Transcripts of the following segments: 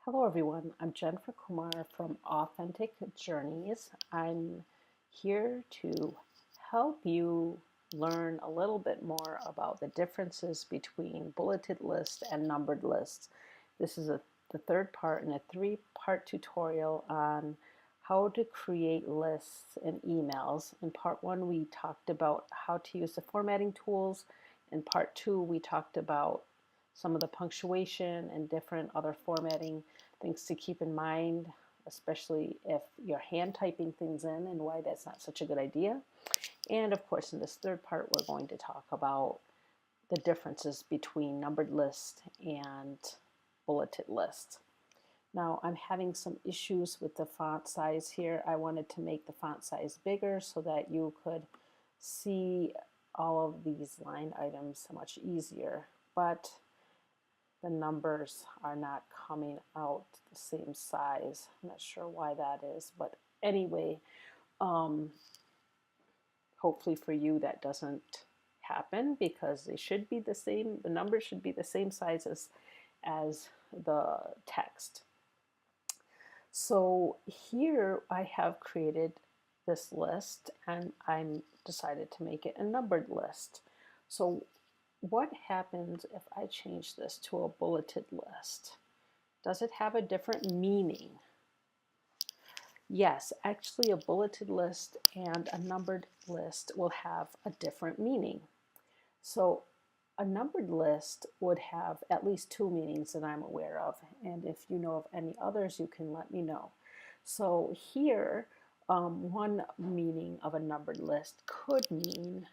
Hello, everyone. I'm Jennifer Kumar from Authentic Journeys. I'm here to help you learn a little bit more about the differences between bulleted lists and numbered lists. This is the third part in a three-part tutorial on how to create lists and emails. In part one, we talked about how to use the formatting tools. In part two, we talked about some of the punctuation and different other formatting things to keep in mind, especially if you're hand typing things in and why that's not such a good idea. And of course, in this third part, we're going to talk about the differences between numbered lists and bulleted lists. Now, I'm having some issues with the font size here. I wanted to make the font size bigger so that you could see all of these line items much easier, but the numbers are not coming out the same size. I'm not sure why that is, but anyway, hopefully for you that doesn't happen because they should be the same. The numbers should be the same size as the text. So here I have created this list and I'm decided to make it a numbered list. So what happens if I change this to a bulleted list? Does it have a different meaning? Yes, actually a bulleted list and a numbered list will have a different meaning. So a numbered list would have at least two meanings that I'm aware of, and if you know of any others, you can let me know. So here, one meaning of a numbered list could mean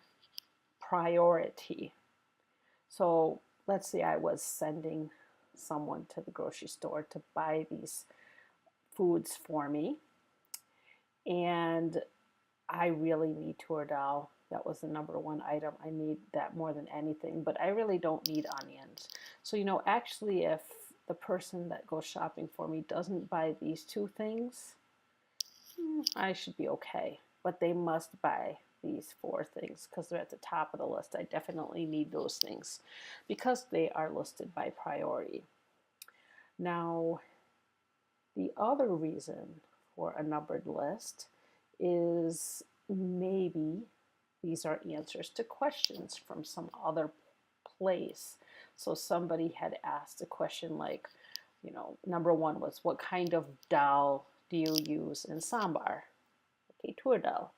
priority. So let's say I was sending someone to the grocery store to buy these foods for me, and I really need tour dal. That was the number one item. I need that more than anything, but I really don't need onions. So, actually, if the person that goes shopping for me doesn't buy these two things, I should be okay. But they must buy these four things because they're at the top of the list. I definitely need those things because they are listed by priority. Now, the other reason for a numbered list is maybe these are answers to questions from some other place. So somebody had asked a question like, number one was, what kind of dal do you use in sambar? Okay, tur dal.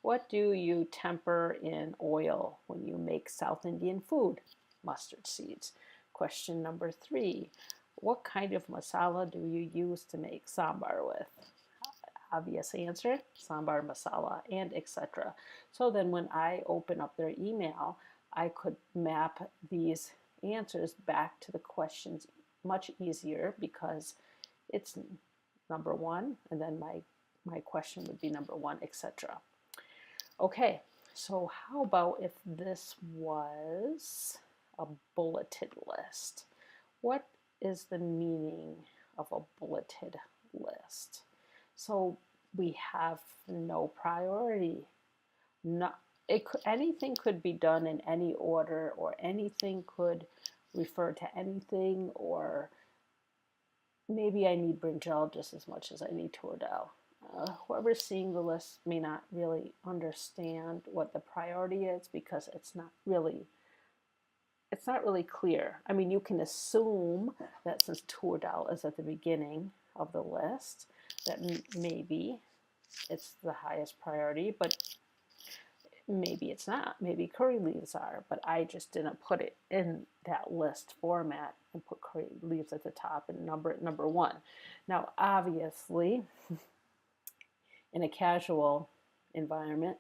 What do you temper in oil when you make South Indian food? Mustard seeds. Question number three, what kind of masala do you use to make sambar with? Obvious answer, sambar masala, and etc. So then when I open up their email, I could map these answers back to the questions much easier because it's number one, and then my question would be number one, etc. Okay, so how about if this was a bulleted list? What is the meaning of a bulleted list? So we have no priority. Anything could be done in any order, or anything could refer to anything, or maybe I need brinjal just as much as I need tur dal. Whoever's seeing the list may not really understand what the priority is because it's not really clear. I mean, you can assume that since tur dal is at the beginning of the list, that maybe it's the highest priority, but maybe it's not. Maybe curry leaves are, but I just didn't put it in that list format and put curry leaves at the top and number it number one. Now, obviously, in a casual environment,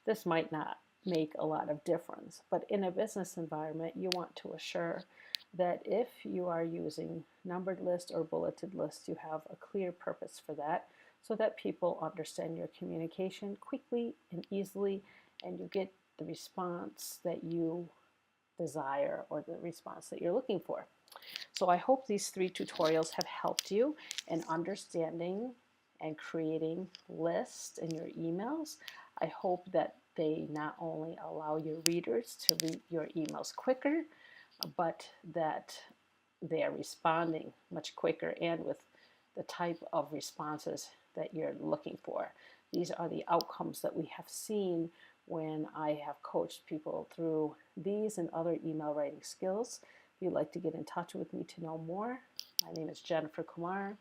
this might not make a lot of difference, but in a business environment, you want to assure that if you are using numbered list or bulleted lists, you have a clear purpose for that so that people understand your communication quickly and easily, and you get the response that you desire or the response that you're looking for. So I hope these three tutorials have helped you in understanding and creating lists in your emails. I hope that they not only allow your readers to read your emails quicker, but that they are responding much quicker and with the type of responses that you're looking for. These are the outcomes that we have seen when I have coached people through these and other email writing skills. If you'd like to get in touch with me to know more, my name is Jennifer Kumar.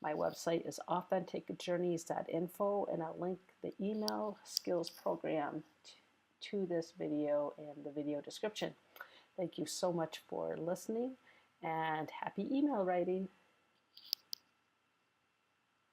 My website is authenticjourneys.info, and I'll link the email skills program to this video in the video description. Thank you so much for listening, and happy email writing.